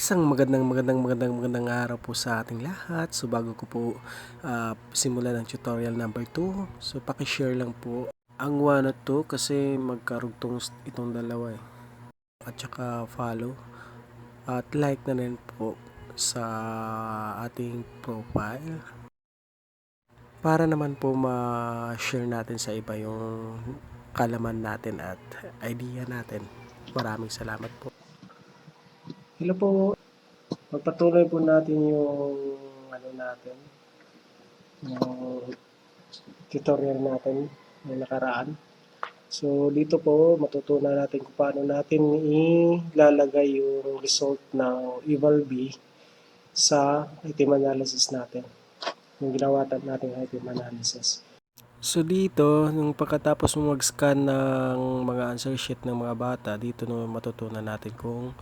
Isang magandang araw po sa ating lahat. So bago ko po simulan ang tutorial number 2, so paki-share lang po ang 1 at 2 kasi magkarugtong itong dalawa At saka follow at like na rin po sa ating profile para naman po ma-share natin sa iba yung kalaman natin at idea natin. Maraming salamat po. Hello po. Pagpatuloy po natin yung yung tutorial natin ng nakaraan. So dito po matutunan natin kung paano natin ilalagay yung result ng eval B sa item analysis natin. Yung ginawa natin item analysis. So dito, nung pagkatapos mo mag-scan ng mga answer sheet ng mga bata, dito no matutunan natin kung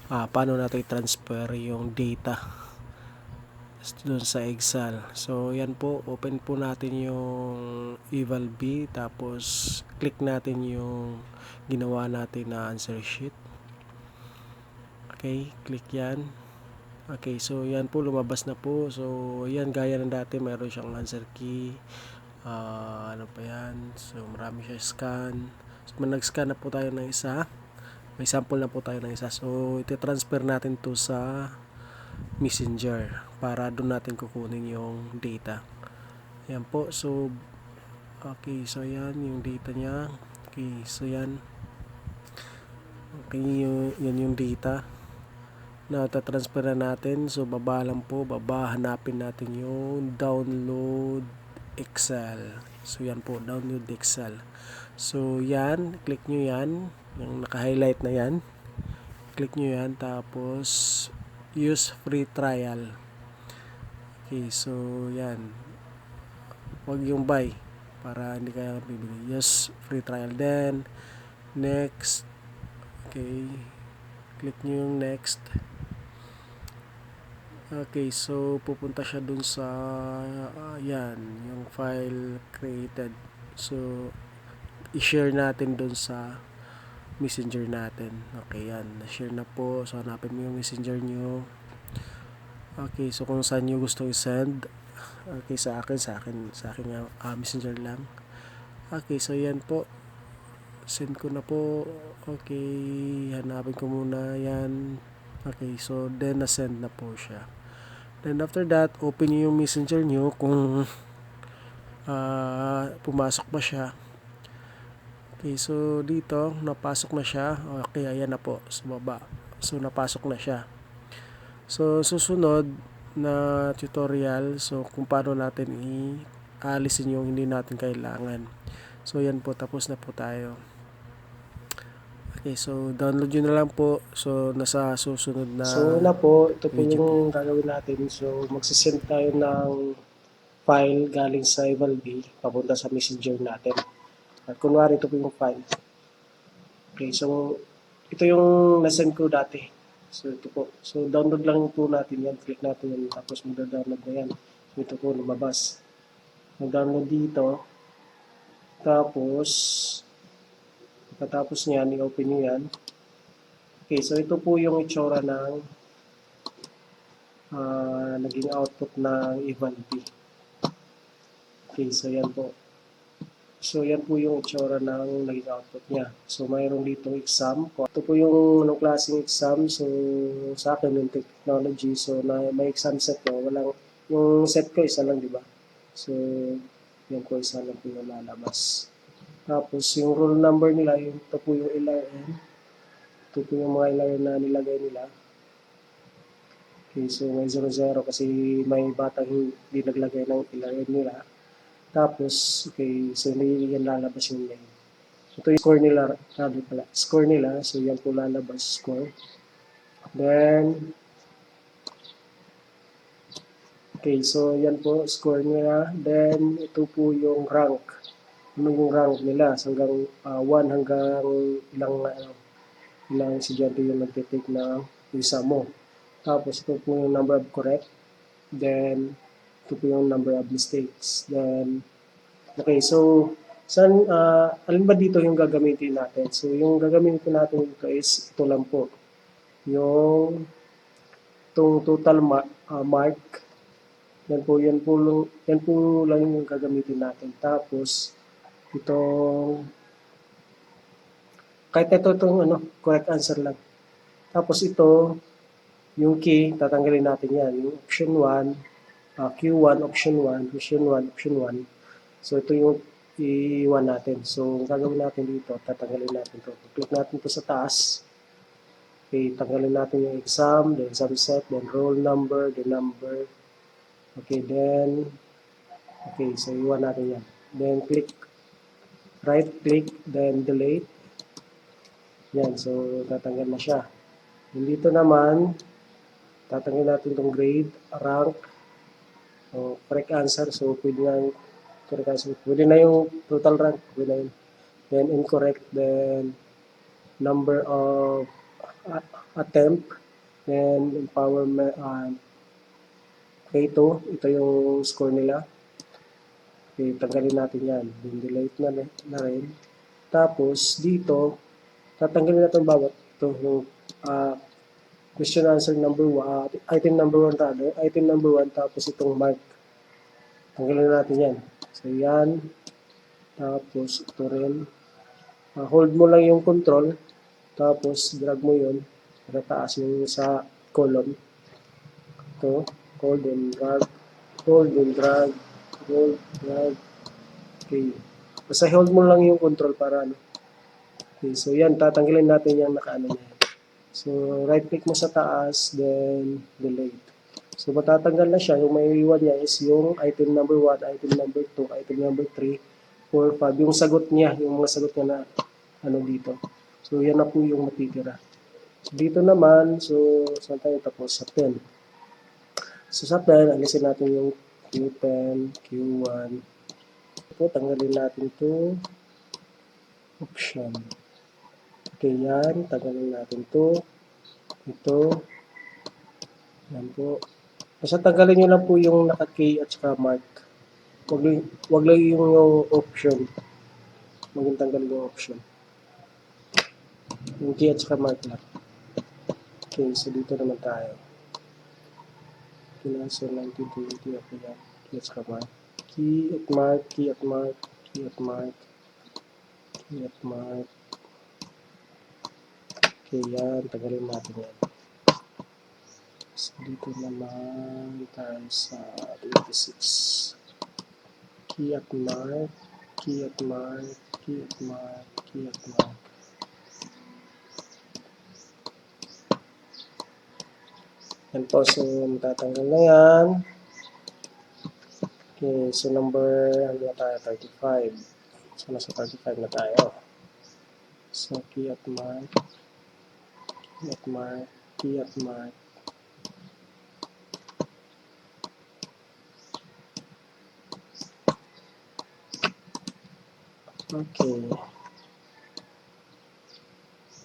paano natin i-transfer yung data doon sa Excel. So yan po, open po natin yung eval B, tapos click natin yung ginawa natin na answer sheet. Okay, click yan. Okay, so yan po, lumabas na po. So yan, gaya ng dati, mayroon siyang answer key. Ano pa yan? So marami siya scan. So nag-scan na po tayo ng isa. May sample na po tayo ng isa. So iti-transfer natin to sa Messenger para doon natin kukunin yung data. Yan po. So okay, so yan yung data niya. Okay, so yan. Okay, yan yung data na tatransfer na natin. So baba lang po, hanapin natin yung download Excel. So yan po, download Excel. So yan, click nyo yan, yung naka-highlight na yan. Click nyo yan, tapos use free trial. Okay, so yan. Huwag yung buy para hindi kayo bibili. Use free trial. Then next. Okay, click nyo yung next. Okay, so pupunta siya dun sa yan, yung file created. So i-share natin dun sa Messenger natin. Okay, yan, na-share na po. So hanapin mo yung Messenger nyo. Okay, so kung saan nyo gusto i-send. Okay, sa akin Messenger lang. Okay, so yan po, send ko na po. Okay, hanapin ko muna yan. Okay, so then na-send na po siya. Then after that, open nyo yung Messenger nyo kung pumasok pa siya. Okay, so dito, napasok na siya. Okay, ayan na po sa baba. So napasok na siya. So susunod na tutorial, so kung paano natin i-alisin yung hindi natin kailangan. So yan po, tapos na po tayo. Okay, so download nyo na lang po. So nasa susunod na So na po, ito po video yung gagawin natin. So magsisend tayo ng file galing sa eval B papunta sa messenger natin. At kunwari ito po yung file. Okay, so ito yung nasend ko dati. So ito po. So download lang po natin yan. Click natin yan. Tapos magda-download na yan. So ito po lumabas. Mag-download dito. Tapos pagkatapos niyan, i-open nyo yan. Okay, so ito po yung itsura ng naging output ng eval B. Okay, so yan po. So yan po yung itsura ng naging output niya. So mayroon ditong exam. Ito po yung anong klaseng exam. So sa akin yung technology. So may exam set ko. Yung set ko isa lang, di ba? So yan po isa lang po yung lalabas. Tapos yung roll number nila, ito po yung LRN. Ito po yung mga LRN na nilagay nila. Okay, so may 00 kasi may batang hindi naglagay ng LRN nila. Tapos, okay, so hindi yan lalabas yung name. Ito yung score nila, score nila, so yan po lalabas, score. Then, okay, so yan po, score nila. Then, ito po yung rank. Ano yung rank nila? So, hanggang 1 hanggang ilang estudyante yung nagtitake ng exam mo. Tapos, ito po yung number of correct. Then, ito po yung number of mistakes. Then, okay, so, alin ba dito yung gagamitin natin? So, yung gagamitin natin dito is ito lang po. Yung itong total mark, yan po lang yung gagamitin natin. Tapos, itong, kahit itong correct answer lang. Tapos ito, yung key, tatanggalin natin yan. Yung option 1, Q1, option 1, option 1, option 1. So, ito yung iiwan natin. So, ang gagawin natin dito, tatanggalin natin ito. Click natin ito sa taas. Okay, tanggalin natin yung exam, then subset, then roll number, the number. Okay, then, okay, so iwan natin yan. Then, right click, then delete. Yan, so tatanggal na siya. Then dito naman, tatanggal natin itong grade, rank, correct answer. So, pwede na yung correct answer. Pwede na yung total rank. Pwede na yun. Then, incorrect. Then, number of attempt. Then, empowerment. K2. Ito yung score nila. Okay, tanggalin natin yan. Then, delete na rin. Tapos, dito, tatanggalin natin bawat ito. Yung question answer number 1, item number 1 rather, item number 1, tapos itong mark. Tanggalin natin yan. So, yan. Tapos, ito rin. Hold mo lang yung control. Tapos, drag mo yun. Para taas yung sa column. Ito. Hold and drag. Hold and drag. Hold, drag. Okay. Basta hold mo lang yung control para ano. Okay. So, yan. Tatanggalin natin yung nakaano niya. So, right-click mo sa taas, then delete. So, matatanggal na siya. Yung may iwan niya is yung item number 1, item number 2, item number 3, 4, 5. Yung sagot niya, yung mga sagot niya na ano dito. So, yan na po yung matitira. So, dito naman, so, saan tayo tapos? Sa 10. So, sa 10, alisin natin yung Q10, Q1. Ito, tanggalin natin to option. Okay, yan. Tanggalin natin to. Ito. Yan po. Basta tanggalin nyo lang po yung naka-K at saka mark. Wag lang yung option. Maging tanggalin yung option. Yung K at saka mark lang. Okay, so dito naman tayo. Kinansel 1920 ako yan. Key at saka mark. Key at mark, key at mark, key at mark, key at mark. Okay, yan. Tanggalin natin yan. So, dito naman tayo sa 26. Key at mark, key at mark, key at mark, key at mark. Yan po, so matatanggal na yan. Okay, so number, ano na tayo, 35. So, nasa 35 na tayo. So, key at mark, key at mark, key at mark. Okay.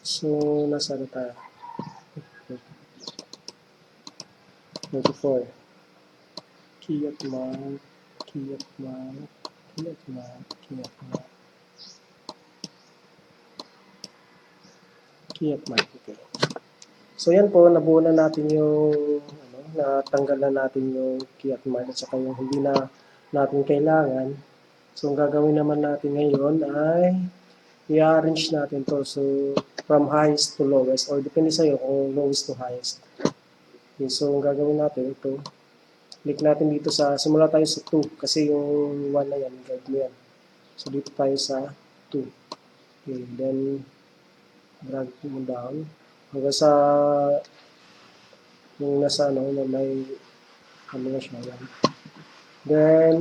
So, nasa na tayo? 24. Key at mark, key at mark, key at mark, key at mark. Key at mark, okay. So, yan po, nabuo na natin yung, natanggal na natin yung key at mark at saka yung hindi na natin kailangan. So, ang gagawin naman natin ngayon ay i-arrange natin to. So, from highest to lowest or depende sa'yo kung lowest to highest. Okay, so, ang gagawin natin ito. Click natin dito sa, simula tayo sa 2 kasi yung 1 na yan, guide mo yan. So, dito tayo sa 2. Okay, then, drag mo down. Hanggang sa, yung nasa, na may, na siya yan. Then,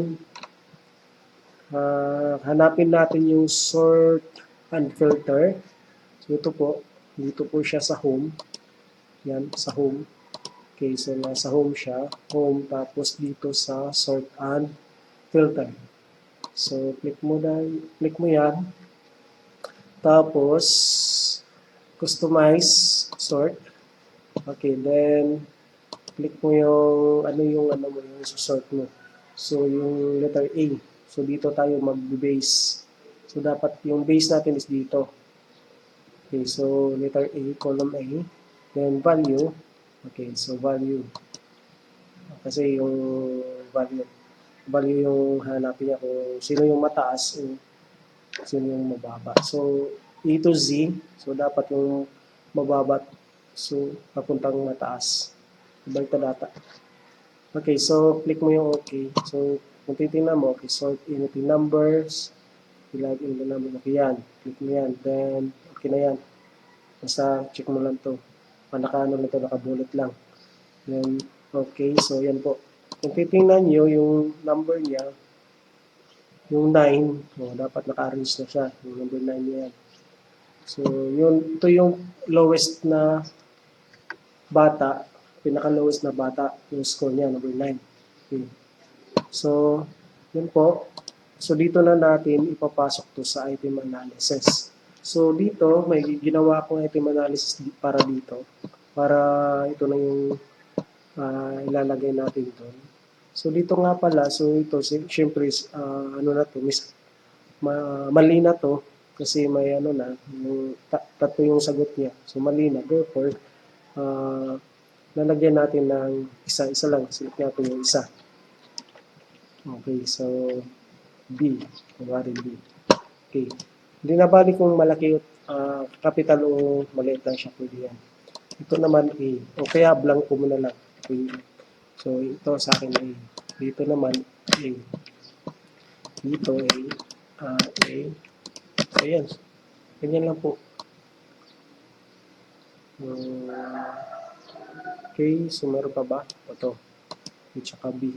hanapin natin yung sort and filter. So, ito po, dito po siya sa home. Yan, sa home. Okay, so nasa home siya. Home, tapos dito sa sort and filter. So, click mo yan. Tapos, customize sort. Okay, then, click mo yung, yung sort mo. So, yung letter A. So, dito tayo mag-base. So, dapat yung base natin is dito. Okay, so, letter A, column A. Then, value. Okay, so value. Kasi yung value yung hanapin niya kung sino yung mataas o sino yung mababa. So, A to Z, so dapat yung mababa, so papuntang mataas. Ibalik data. Okay, so click mo yung okay. So, kung titingnan mo, okay, sort into numbers, ilagay in the number. Okay, yan. Click mo yan. Then, okay na yan. Basta check mo lang to. Nakaano lang to, nakabullet lang. Then, okay, so yan po. Kung titingnan nyo, yung number niya, yung 9, oh, dapat naka-arrange na siya. Yung number 9 niya yan. So, yun, ito yung lowest na bata, pinaka-lowest na bata, yung score niya, number 9. Okay. So, yun po. So, dito na natin ipapasok to sa item analysis. So, dito, may ginawa akong item analysis para dito. Para ito na yung ilalagay natin doon. So, dito nga pala, so ito, syempre, ano na to, mali na to, kasi may ano na, yung, tatlo yung sagot niya. So, mali na. Therefore, lalagyan natin ng isa lang. Select natin yung isa. Okay, so B. Kunwari B. Okay. Hindi na bali kung malaki capital o maliit lang siya, pwede yan. Ito naman A. O kaya blank ko muna lang. Okay. So, ito sa akin A. Dito naman A. Dito A. A. So, ayan. Ganyan lang po. Okay, so meron pa ba? Ito. A tsaka B.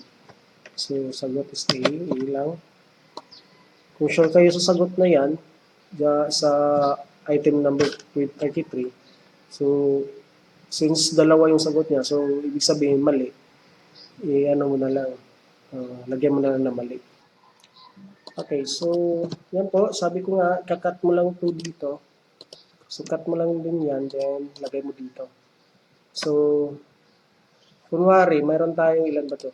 So, sagot is A. A lang. Kung sure kayo sa sagot na yan, sa item number 33, so, since dalawa yung sagot niya, so, ibig sabihin mali, ano mo na lang, lagyan mo na lang na mali. Okay, so, yan po, sabi ko nga, kakat mo lang ito dito. So, cut mo lang din yan, then, lagay mo dito. So, kunwari, mayroon tayong ilan ba to?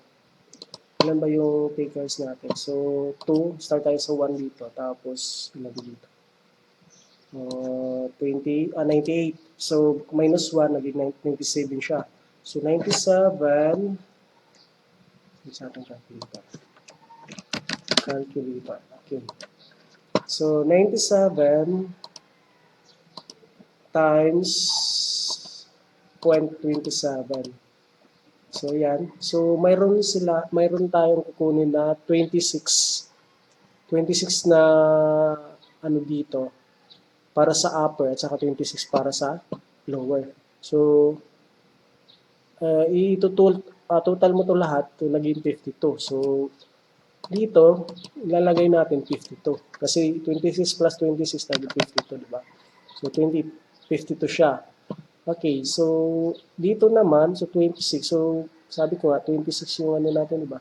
Ilan ba yung takers natin? So, 2, start tayo sa 1 dito, tapos, ilan dito? 98. So, minus 1, naging 97 siya. So, 97, sa ating calculator. Okay. So, 97 times 0.27. So, yan. So, mayroon tayong kukunin na 26. 26 na ano dito para sa upper at saka 26 para sa lower. So, total mo to lahat, to naging 52. So, dito, ilalagay natin 52. Kasi 26 plus 26 naging 52, di ba? So, 52 siya. Okay, so, dito naman, so 26. So, sabi ko nga, 26 yung ano natin, di ba?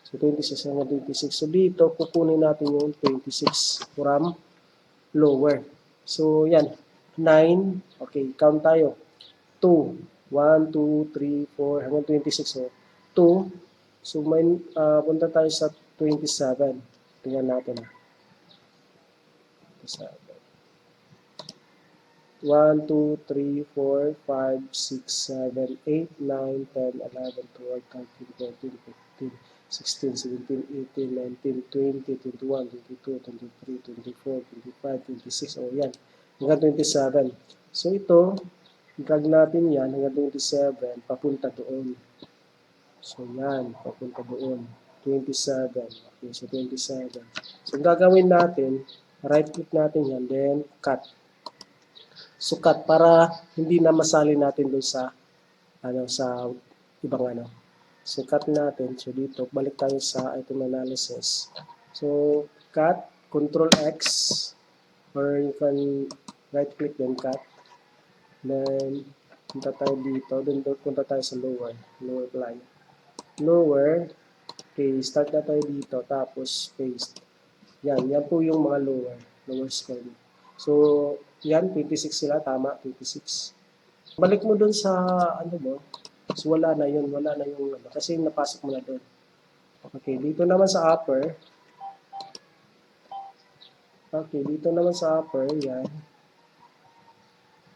So, 26 hanggang 26. So, dito, kukunin natin yung 26 from lower. So, yan. 9. Okay, count tayo. 2. 1, 2, 3, 4, hanggang 26. So, 2. So, punta tayo sa 27. Tingnan natin. 1, 2, 3, 4, 5, 6, 7, 8, 9, 10, 11, 12, 13, 14, 15, 16, 17, 18, 19, 20, 21, 22, 23, 24, 25, 26. O yan. Hanggang 27. So, ito, drag natin yan hanggang 27, papunta doon. So, yan, papunta doon. 27. Okay, so 27. So, gagawin natin, right-click natin yan, then cut. So, cut para hindi na masali natin doon sa, sa ibang ano. So, cut natin. So, dito, balik tayo sa item analysis. So, cut, Control X, or you can right-click then cut. Then, punta tayo dito. Then, punta tayo sa lower line. Lower, okay, start na tayo dito, tapos paste. Yan po yung mga lower score. So, yan, 26 sila, tama, 26. Balik mo dun sa, ano mo, so wala na yung, kasi napasok mo na dun. Okay, dito naman sa upper, yan.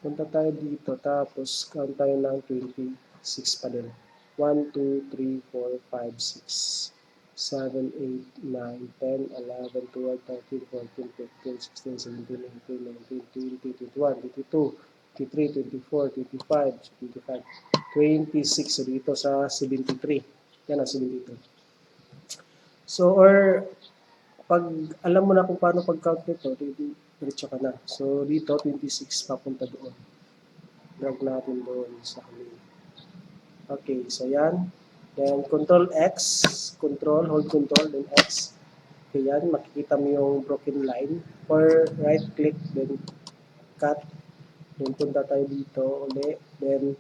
Punta tayo dito, tapos count tayo ng 20. 6 pa din. 1, 2, 3, 4, 5, 6, 7, 8, 9, 10, 11, 12, 13, 14, 15, 16, 17, 18, 19, 20, 21, 22, 23, 24, 25, 25, 26. So, dito sa 73. Yan ang 73. So, or pag alam mo na kung paano pag-count nito, diretso ka na. So, dito, 26 papunta doon. Drag natin doon sa huli. Okay, so yan. Then, Control X, Control, hold Control, then X. Okay, yan. Makikita mo yung broken line. Or right-click, then cut. Then, punta tayo dito uli. Then,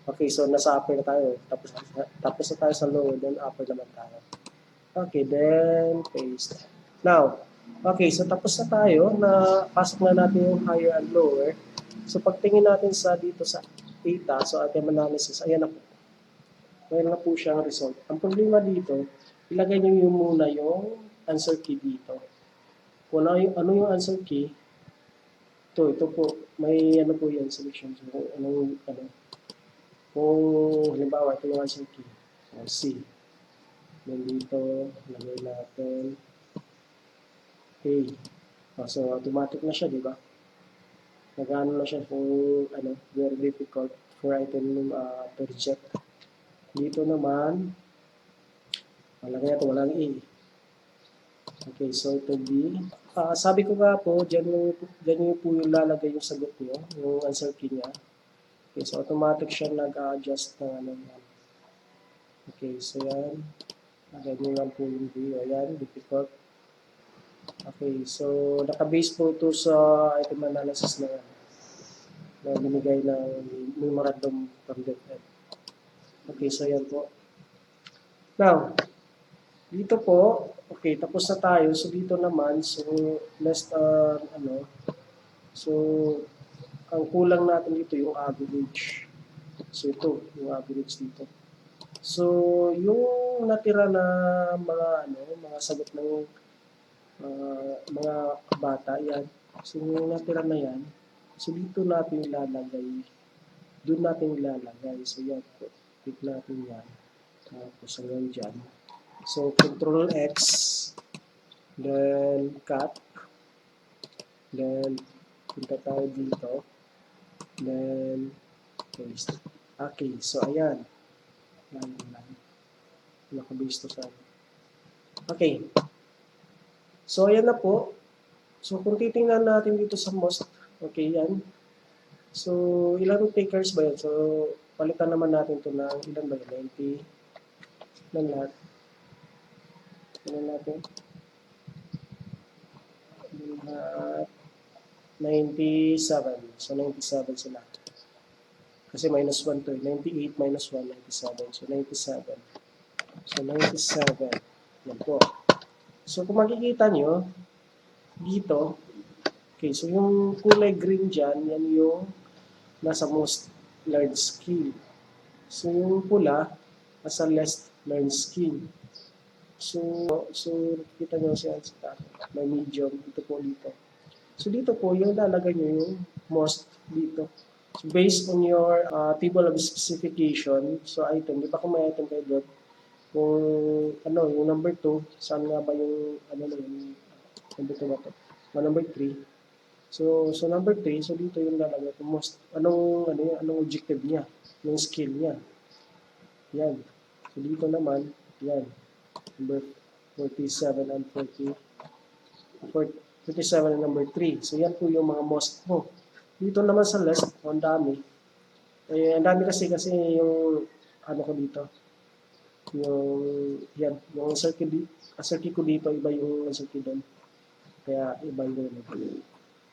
okay, so nasa upper na tayo. Tapos na tayo sa lower, then upper naman tayo. Okay, then paste. Now, okay, so tapos na tayo na pasok na natin yung higher and lower. So pagtingin natin sa dito sa data, so item analysis, ayan na po. Mayroon na po siyang result. Ang problema dito, ilagay niyo muna yung answer key dito. Kung ano yung answer key, ito po, may ano po yan, selection. So, kung halimbawa, ito yung answer key, C. Then dito, lagay natin A. So, automatic na siya, di ba? Nag-ano na siya kung very difficult for item to reject. Dito naman, malagay natin walang A. Okay, so ito B. Sabi ko nga po, dyan yung po yung lalagay yung sagot nyo, yung answer key niya. Okay, so automatic siya nag-adjust ng ano yan. Okay, so yan. Ganyan lang po yung B. Ayan, difficult. Okay, so naka-base po ito sa item analysis na yan. Na binigay ng memorandum from DepEd. Okay, so yan po. Now, dito po, okay, tapos na tayo. So dito naman, so less so ang kulang natin dito yung average. So ito, yung average dito. So yung natira na mga sagot ng mga bata, yan. So yung natira na yan, so dito natin ilalagay. Doon natin ilalagay. So yan po. Click natin yan. Tapos hanggang dyan. So Control X. Then cut. Then punta tayo dito. Then paste. Okay. So ayan. Nakabase to sa. Okay. So ayan na po. So kung titingnan natin dito sa most, okay yan. So ilang takers ba yan? So palitan naman natin ito ng ilan ba yan? 90 ng lahat. Ilan natin? Lahat 97. So 97 sila. Kasi minus 1 to. 98 minus 1, 97. So 97. So 97. Yan po. So kung makikita nyo, dito, okay, so yung kulay green dyan, yan yung nasa most learned skill. So yung pula, nasa less learned skill. So kita nyo siya sa may medium, dito po dito. So dito po, yung lalagay nyo yung most dito. So based on your table of specification, so item, di ba kung may item kayo doon, kung yung number 2, saan nga ba yung yung number 2 ba ito? Number 3. So number 3, so dito yung lalagay kung most anong objective niya, yung skill niya. Yan. So dito naman, yan. Number 47 and 47 and number 3. So yan po yung mga most mo. Dito naman sa list, ang dami. Ang dami kasi yung ko dito. Yung circuit ko dito, iba yung circuit doon. Kaya iba yung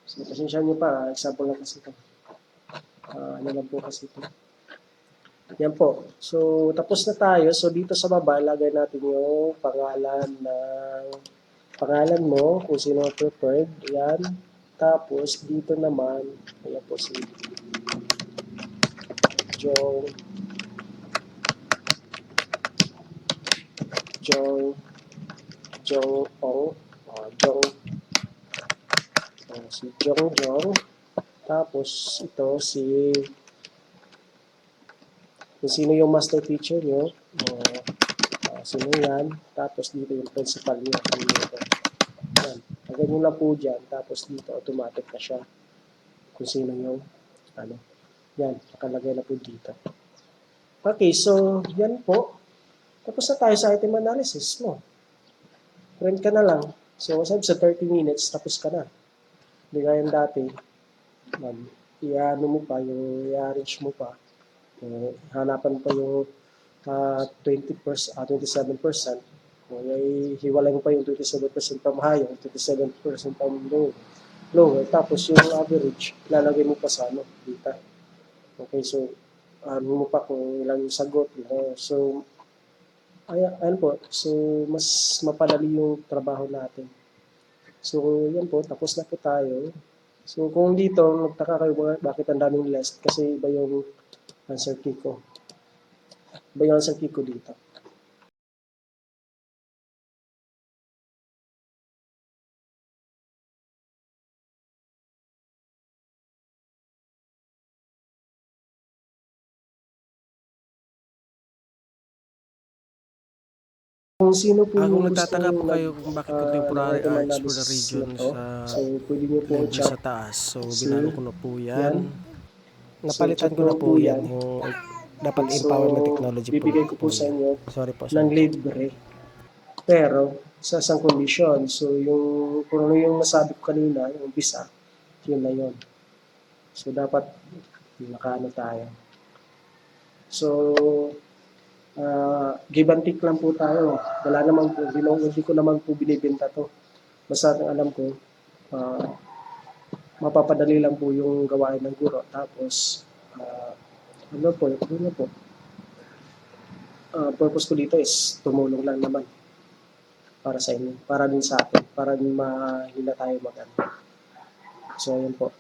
so, pasensya nyo pa, example lang kasi ito. Lang po kasi ito. Yan po. So, tapos na tayo. So, dito sa baba, lagay natin yung pangalan mo, kung sino preferred. Yan. Tapos, dito naman, ayan po si Jong Ong. Si Jong. Tapos, ito si kung sino yung master teacher nyo, sino yan, tapos dito yung principal nyo. Yan. Hanggang nyo lang po dyan, tapos dito automatic na siya kung sino yung ano. Yan, nakalagay na po dito. Okay, so yan po. Tapos na tayo sa item analysis mo. Print ka na lang. So, sabi sa 30 minutes, tapos ka na. Hindi kaya yung dati, i-ano mo pa, yung i-arrange mo pa. Hanapan pa yung 27%. Hiwalay mo pa yung 27% from high, yung 27% from lower. Tapos yung average, lalagay mo pa sa data. Okay, so ano mo pa kung ilang yung sagot. So, ayan po. So, mas mapadali yung trabaho natin. So, yan po. Tapos na po tayo. So, kung dito, nagtaka kayo bakit ang daming list, kasi iba yung answer key ko. Iba yung answer key ko dito. Kung sino po Kung yung nagtataka po gustong kayo kung bakit contemporary item arts for the analysis region na to, sa so pwede nyo po level check. sa taas. So, See? binago ko na po yan. Yan. Napalitan So, ko na check po po yan. yan. Yung dapat So, empowerment technology bibigay ko po po sa yan. inyo Sorry po. ng libre. Pero, sa isang condition. So, yung, kung ano yung nasabi ko kanina, yung umpisa, yun na yun. So, dapat nakaano tayo. So, give and take lang po tayo. Wala naman po, hindi ko naman po binibenta to. Basta ang alam ko, mapapadali lang po yung gawain ng guro. Tapos, purpose ko dito is tumulong lang naman para sa inyo, para din sa atin, para din mahila tayo mag-ano. So, ayun po.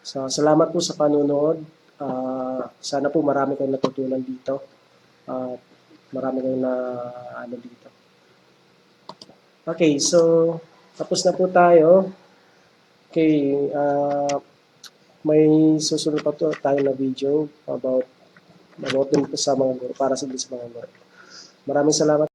So, salamat po sa panonood. Sana po marami kayong natutunan dito. Marami kayong na ano dito. Okay, so tapos na po tayo. Okay, may susunod pa tayo na video about din sa mga guro, para sa mga guro. Maraming salamat.